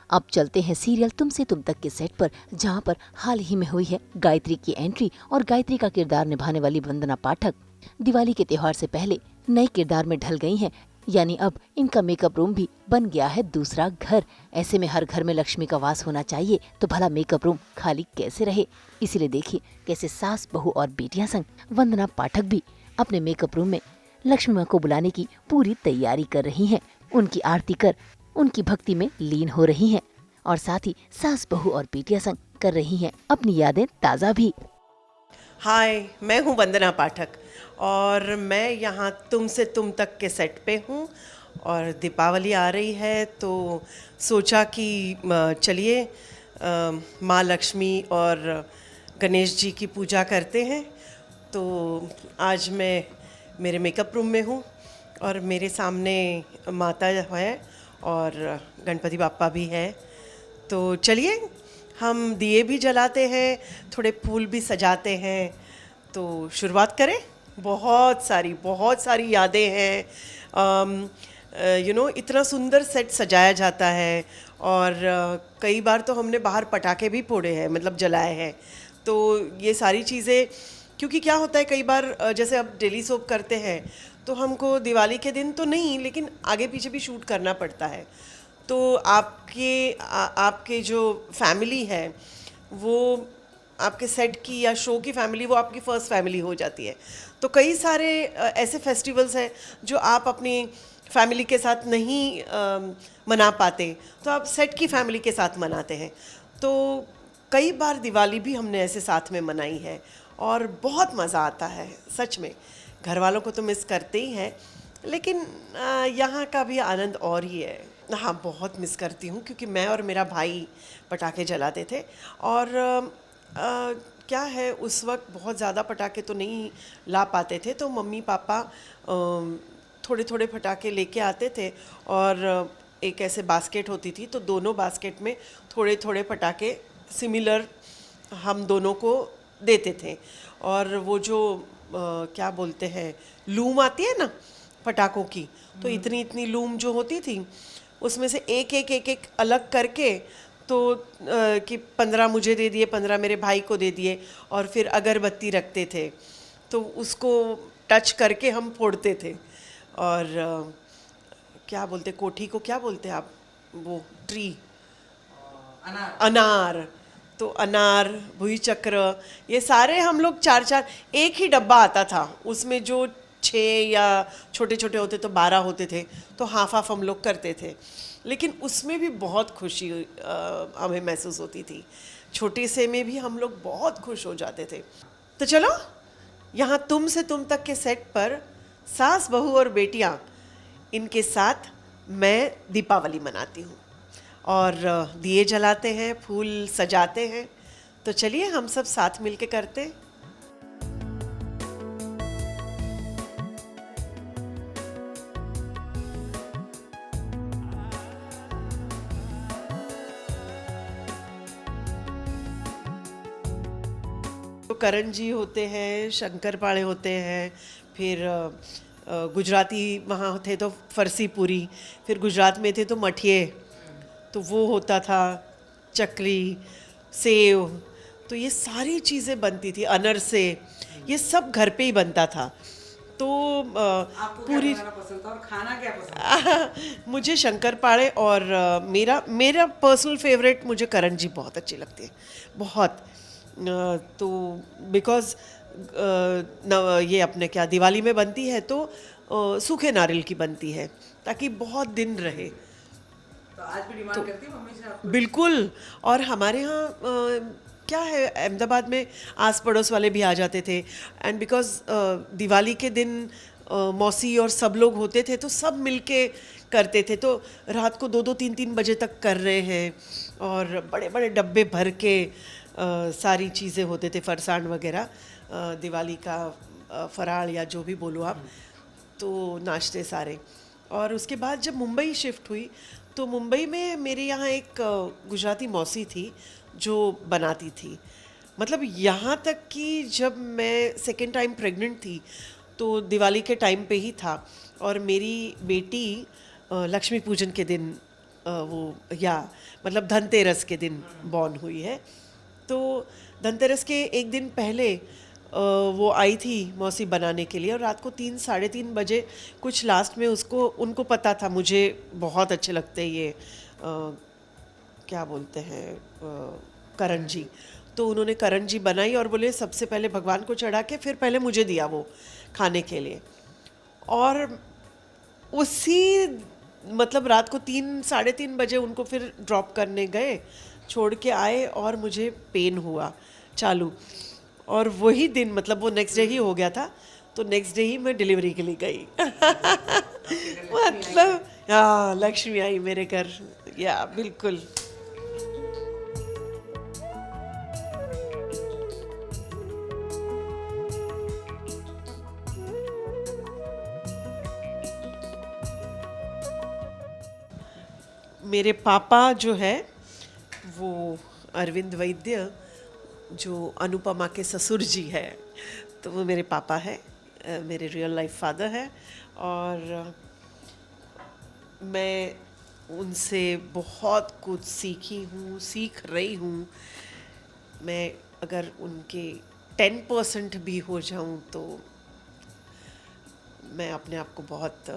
अब चलते हैं सीरियल तुमसे तुम तक के सेट पर, जहां पर हाल ही में हुई है गायत्री की एंट्री और गायत्री का किरदार निभाने वाली वंदना पाठक दिवाली के त्योहार से पहले नए किरदार में ढल गई हैं। यानी अब इनका मेकअप रूम भी बन गया है दूसरा घर। ऐसे में हर घर में लक्ष्मी का वास होना चाहिए, तो भला मेकअप रूम खाली कैसे रहे। इसीलिए देखिए कैसे सास, बहू और बेटियां संग वंदना पाठक भी अपने मेकअप रूम में लक्ष्मी माँ को बुलाने की पूरी तैयारी कर रही हैं। उनकी आरती कर उनकी भक्ति में लीन हो रही हैं और साथ ही सास, बहू और बेटियां संग कर रही हैं अपनी यादें ताज़ा भी। हाय, मैं हूँ वंदना पाठक और मैं यहाँ तुमसे तुम तक के सेट पे हूँ और दीपावली आ रही है तो सोचा कि चलिए माँ लक्ष्मी और गणेश जी की पूजा करते हैं। तो आज मैं मेरे मेकअप रूम में हूँ और मेरे सामने माता है और गणपति बाप्पा भी है। तो चलिए हम दिए भी जलाते हैं, थोड़े फूल भी सजाते हैं। तो शुरुआत करें। बहुत सारी यादें हैं। इतना सुंदर सेट सजाया जाता है और कई बार तो हमने बाहर पटाखे भी फोड़े हैं, मतलब जलाए हैं। तो ये सारी चीज़ें, क्योंकि क्या होता है कई बार जैसे अब डेली सोप करते हैं तो हमको दिवाली के दिन तो नहीं, लेकिन आगे पीछे भी शूट करना पड़ता है। तो आपके जो फैमिली है वो आपके सेट की या शो की फैमिली, वो आपकी फ़र्स्ट फैमिली हो जाती है। तो कई सारे ऐसे फेस्टिवल्स हैं जो आप अपनी फैमिली के साथ नहीं मना पाते, तो आप सेट की फैमिली के साथ मनाते हैं। तो कई बार दिवाली भी हमने ऐसे साथ में मनाई है और बहुत मज़ा आता है सच में। घर वालों को तो मिस करते ही हैं, लेकिन यहाँ का भी आनंद और ही है। हाँ, बहुत मिस करती हूँ क्योंकि मैं और मेरा भाई पटाखे जलाते थे और क्या है उस वक्त बहुत ज़्यादा पटाखे तो नहीं ला पाते थे, तो मम्मी पापा थोड़े थोड़े पटाखे लेके आते थे और एक ऐसे बास्केट होती थी, तो दोनों बास्केट में थोड़े थोड़े पटाखे सिमिलर हम दोनों को देते थे। और वो जो क्या बोलते हैं, लूम आती है ना पटाखों की, तो इतनी इतनी लूम जो होती थी उसमें से एक अलग करके, तो कि 15 मुझे दे दिए, 15 मेरे भाई को दे दिए, और फिर अगरबत्ती रखते थे तो उसको टच करके हम फोड़ते थे। और क्या बोलते, कोठी को क्या बोलते हैं आप, वो ट्री, अनार। तो अनार, भुई चक्र, ये सारे हम लोग चार चार, एक ही डब्बा आता था उसमें, जो 6 या छोटे छोटे होते तो 12 होते थे, तो हाफ हाफ हम लोग करते थे। लेकिन उसमें भी बहुत खुशी हमें महसूस होती थी। छोटे से में भी हम लोग बहुत खुश हो जाते थे। तो चलो यहाँ तुम से तुम तक के सेट पर सास, बहू और बेटियाँ, इनके साथ मैं दीपावली मनाती हूँ और दिए जलाते हैं, फूल सजाते हैं। तो चलिए हम सब साथ मिलके करते हैं। तो करण जी होते हैं, शंकर पाड़े होते हैं, फिर गुजराती वहाँ थे तो फरसी पूरी, फिर गुजरात में थे तो मठिए, तो वो होता था, चकरी, सेव, तो ये सारी चीज़ें बनती थी, अनरसे, ये सब घर पे ही बनता था। तो आपको पूरी क्या बनाना पसंद था और खाना क्या पसंद था? मुझे शंकरपाड़े और मेरा पर्सनल फेवरेट, मुझे करण जी बहुत अच्छी लगती है, बहुत। तो बिकॉज़ ये अपने क्या दिवाली में बनती है तो सूखे नारियल की बनती है ताकि बहुत दिन रहे। तो आज भी डिमांड करती है मम्मी से आपको? बिल्कुल। और हमारे यहाँ क्या है, अहमदाबाद में आस पड़ोस वाले भी आ जाते थे, एंड बिकॉज दिवाली के दिन मौसी और सब लोग होते थे तो सब मिलके करते थे, तो रात को 2-2, 3-3 बजे तक कर रहे हैं और बड़े बड़े डब्बे भर के सारी चीज़ें होते थे, फरसाण वगैरह, दिवाली का फराळ या जो भी बोलो आप, तो नाश्ते सारे। और उसके बाद जब मुंबई शिफ्ट हुई तो मुंबई में मेरे यहाँ एक गुजराती मौसी थी जो बनाती थी। मतलब यहाँ तक कि जब मैं सेकेंड टाइम प्रेग्नेंट थी तो दिवाली के टाइम पे ही था और मेरी बेटी लक्ष्मी पूजन के दिन वो या मतलब धनतेरस के दिन बॉर्न हुई है। तो धनतेरस के एक दिन पहले वो आई थी मौसी बनाने के लिए, और रात को 3 साढ़े 3 बजे कुछ लास्ट में उनको पता था मुझे बहुत अच्छे लगते हैं ये क्या बोलते हैं करंजी। तो उन्होंने करंजी बनाई और बोले सबसे पहले भगवान को चढ़ा के फिर पहले मुझे दिया वो खाने के लिए। और उसी मतलब रात को 3 साढ़े 3 बजे उनको फिर ड्रॉप करने गए, छोड़ के आए और मुझे पेन हुआ चालू। और वही दिन मतलब वो नेक्स्ट डे ही हो गया था, तो नेक्स्ट डे ही मैं डिलीवरी के लिए गई। मतलब हाँ, लक्ष्मी आई मेरे घर, या बिल्कुल। मेरे पापा जो है वो अरविंद वैद्य, जो अनुपमा के ससुर जी है, तो वो मेरे पापा है, मेरे रियल लाइफ फादर है। और मैं उनसे बहुत कुछ सीखी हूँ, सीख रही हूँ। मैं अगर उनके 10% भी हो जाऊँ तो मैं अपने आप को बहुत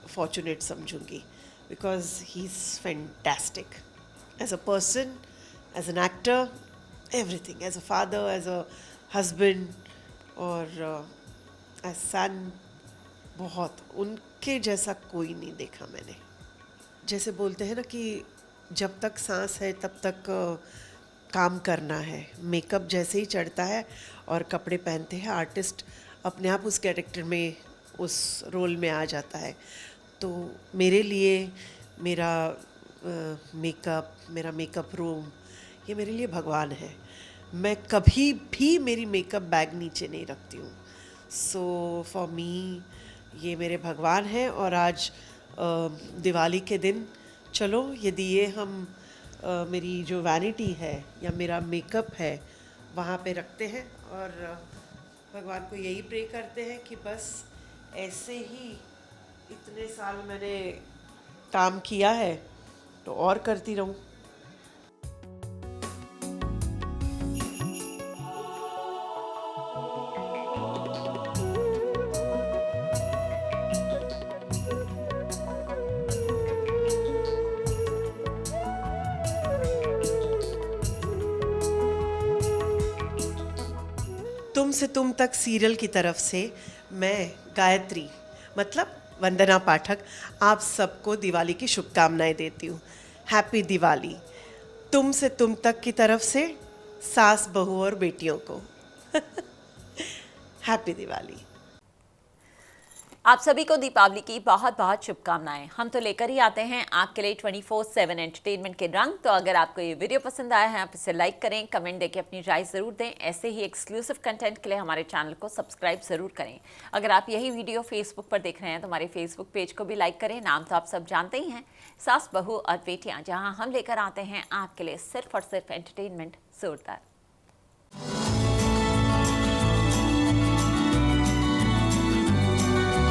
फॉर्चुनेट समझूंगी, because he is fantastic as a person, as an actor, everything, as a father, as a husband और एज सन। बहुत उनके जैसा कोई नहीं देखा मैंने। जैसे बोलते हैं ना कि जब तक सांस है तब तक काम करना है। मेकअप जैसे ही चढ़ता है और कपड़े पहनते हैं, आर्टिस्ट अपने आप उस कैरेक्टर में, उस रोल में आ जाता है। तो मेरे लिए मेरा मेरा मेकअप रूम, ये मेरे लिए भगवान है। मैं कभी भी मेरी मेकअप बैग नीचे नहीं रखती हूँ। सो फॉर मी ये मेरे भगवान है। और आज दिवाली के दिन चलो ये दिए हम मेरी जो वैनिटी है या मेरा मेकअप है वहाँ पे रखते हैं, और भगवान को यही प्रे करते हैं कि बस ऐसे ही इतने साल मैंने काम किया है तो और करती रहूं। तुम से तुम तक सीरियल की तरफ से मैं गायत्री मतलब वंदना पाठक आप सबको दिवाली की शुभकामनाएं देती हूँ। हैप्पी दिवाली। तुम से तुम तक की तरफ से सास, बहू और बेटियों को हैप्पी दिवाली। आप सभी को दीपावली की बहुत बहुत शुभकामनाएं। हम तो लेकर ही आते हैं आपके लिए 24/7 एंटरटेनमेंट के रंग। तो अगर आपको ये वीडियो पसंद आया है आप इसे लाइक करें, कमेंट देके अपनी राय ज़रूर दें। ऐसे ही एक्सक्लूसिव कंटेंट के लिए हमारे चैनल को सब्सक्राइब ज़रूर करें। अगर आप यही वीडियो फेसबुक पर देख रहे हैं तो हमारे फेसबुक पेज को भी लाइक करें। नाम तो आप सब जानते ही हैं, सास, बहू और बेटियाँ, जहाँ हम लेकर आते हैं आपके लिए सिर्फ और सिर्फ एंटरटेनमेंट जोरदार।